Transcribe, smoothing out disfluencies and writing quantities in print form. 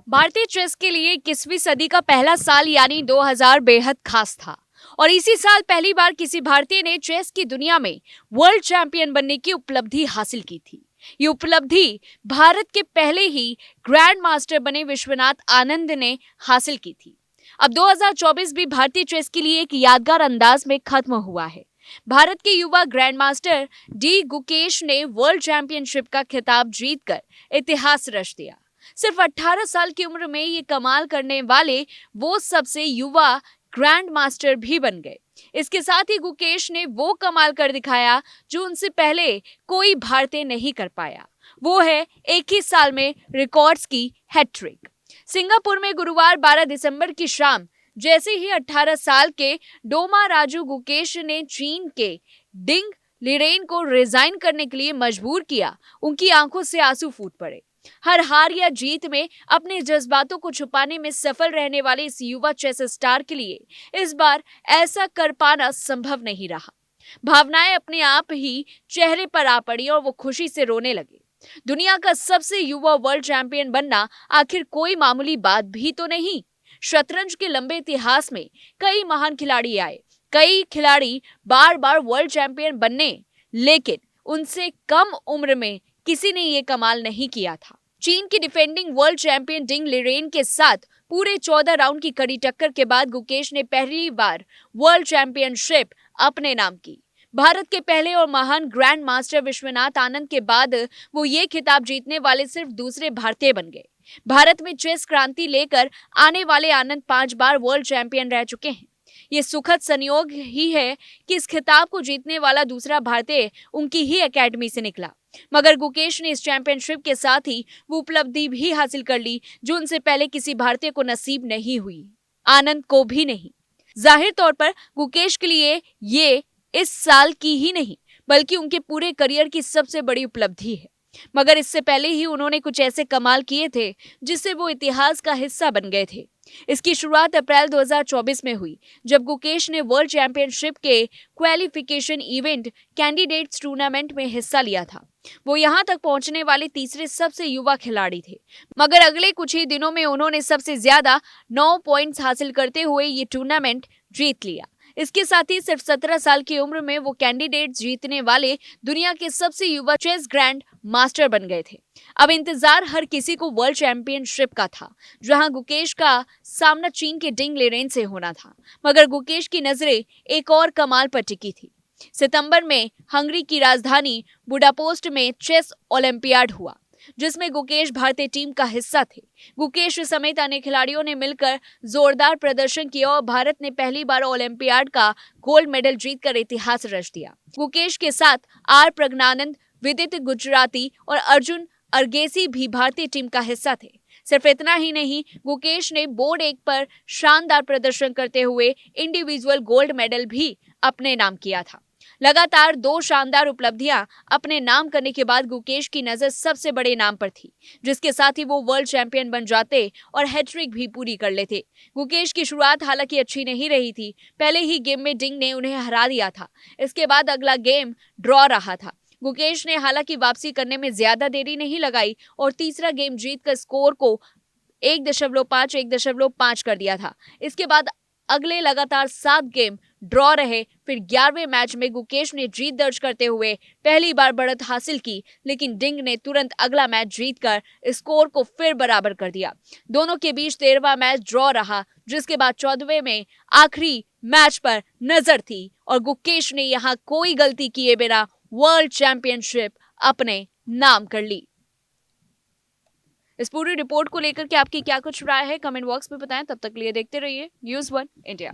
भारतीय चेस के लिए 21वीं सदी का पहला साल यानी 2000 बेहद खास था और इसी साल पहली बार किसी भारतीय ने चेस की दुनिया में वर्ल्ड चैंपियन बनने की उपलब्धि हासिल की थी। ये उपलब्धि भारत के पहले ही ग्रैंड मास्टर बने विश्वनाथ आनंद ने हासिल की थी। अब 2024 भी भारतीय चेस के लिए एक यादगार अंदाज में खत्म हुआ है। भारत के युवा ग्रैंड मास्टर डी गुकेश ने वर्ल्ड चैंपियनशिप का खिताब जीतकर इतिहास रच दिया। सिर्फ 18 साल की उम्र में ये कमाल करने वाले वो सबसे युवा ग्रैंड मास्टर भी बन गए। इसके साथ ही गुकेश ने वो कमाल कर दिखाया जो उनसे पहले कोई भारतीय नहीं कर पाया। वो है एक ही साल में रिकॉर्ड्स की हैट्रिक। सिंगापुर में गुरुवार 12 दिसंबर की शाम जैसे ही 18 साल के डोमा राजू गुकेश ने चीन के डिंग लिरेन को रिजाइन करने के लिए मजबूर किया, उनकी आंखों से आंसू फूट पड़े। हर हार या जीत में अपने जज्बातों को छुपाने में सफल रहने वाले इस युवा चेस स्टार के लिए इस बार ऐसा कर पाना संभव नहीं रहा। भावनाएं अपने आप ही चेहरे पर आ पड़ी और वो खुशी से रोने लगे। दुनिया का सबसे युवा वर्ल्ड चैंपियन बनना आखिर कोई मामूली बात भी तो नहीं। शतरंज के लंबे इतिहास में कई महान खिलाड़ी आए, कई खिलाड़ी बार बार वर्ल्ड चैंपियन बनने, लेकिन उनसे कम उम्र में किसी ने ये कमाल नहीं किया था। चीन की डिफेंडिंग वर्ल्ड चैंपियन डिंग लिरेन के साथ पूरे 14 राउंड की कड़ी टक्कर के बाद गुकेश ने पहली बार वर्ल्ड चैंपियनशिप अपने नाम की। भारत के पहले और महान ग्रैंड मास्टर विश्वनाथ आनंद के बाद वो ये खिताब जीतने वाले सिर्फ दूसरे भारतीय बन गए। भारत में चेस क्रांति लेकर आने वाले आनंद 5 बार वर्ल्ड चैंपियन रह चुके हैं। ये सुखद संयोग ही है कि इस खिताब को जीतने वाला दूसरा भारतीय उनकी ही एकेडमी से निकला। मगर गुकेश ने इस चैंपियनशिप के साथ ही वो उपलब्धि भी हासिल कर ली जो उनसे पहले किसी भारतीय को नसीब नहीं हुई, आनंद को भी नहीं। जाहिर तौर पर गुकेश के लिए ये इस साल की ही नहीं बल्कि उनके पूरे करियर की सबसे बड़ी उपलब्धि है। मगर इससे पहले ही उन्होंने कुछ ऐसे कमाल किए थे जिससे वो इतिहास का हिस्सा बन गए थे। इसकी शुरुआत अप्रैल 2024 में हुई जब गुकेश ने वर्ल्ड चैंपियनशिप के क्वालिफिकेशन इवेंट कैंडिडेट्स टूर्नामेंट में हिस्सा लिया था। वो यहां तक पहुंचने वाले तीसरे सबसे युवा खिलाड़ी थे, मगर अगले कुछ ही दिनों में उन्होंने सबसे ज्यादा 9 पॉइंट्स हासिल करते हुए ये टूर्नामेंट जीत लिया। इसके साथ ही सिर्फ 17 साल की उम्र में वो कैंडिडेट जीतने वाले दुनिया के सबसे युवा चेस ग्रैंड मास्टर बन गए थे। अब इंतजार हर किसी को वर्ल्ड चैंपियनशिप का था, जहां गुकेश का सामना चीन के डिंग लिरेन से होना था। मगर गुकेश की नजरें एक और कमाल पर टिकी थी। सितंबर में हंगरी की राजधानी बुडापेस्ट में चेस ओलंपियाड हुआ, जिसमें गुकेश भारतीय टीम का हिस्सा थे। गुकेश समेत अन्य खिलाड़ियों ने मिलकर जोरदार प्रदर्शन किया और भारत ने पहली बार ओलंपियाड का गोल्ड मेडल जीतकर इतिहास रच दिया। गुकेश के साथ आर प्रज्ञानंद, विदित गुजराती और अर्जुन अर्गेसी भी भारतीय टीम का हिस्सा थे। सिर्फ इतना ही नहीं, गुकेश ने बोर्ड 1 पर शानदार प्रदर्शन करते हुए इंडिविजुअल गोल्ड मेडल भी अपने नाम किया था। लगातार 2 शानदार उपलब्धियां अपने नाम करने के बाद गुकेश की नजर सबसे बड़े नाम पर थी, जिसके साथ ही वो वर्ल्ड चैंपियन बन जाते और हैट्रिक भी पूरी कर लेते। गुकेश की शुरुआत हालांकि अच्छी नहीं रही थी। पहले ही गेम में डिंग ने उन्हें हरा दिया था। इसके बाद अगला गेम ड्रॉ रहा था। गुकेश ने हालांकि वापसी करने में ज्यादा देरी नहीं लगाई और तीसरा गेम जीतकर स्कोर को 1.5 कर दिया था। इसके बाद अगले लगातार 7 गेम ड्रॉ रहे। फिर 11वें मैच में गुकेश ने जीत दर्ज करते हुए पहली बार बढ़त हासिल की, लेकिन डिंग ने तुरंत अगला मैच जीतकर स्कोर को फिर बराबर कर दिया। दोनों के बीच 13वां मैच ड्रॉ रहा, जिसके बाद 14वें में आखिरी मैच पर नजर थी और गुकेश ने यहां कोई गलती किए बिना वर्ल्ड चैंपियनशिप अपने नाम कर ली। इस पूरी रिपोर्ट को लेकर के आपकी क्या कुछ राय है, कमेंट बॉक्स में बताएं। तब तक के लिए देखते रहिए न्यूज़ 1 इंडिया।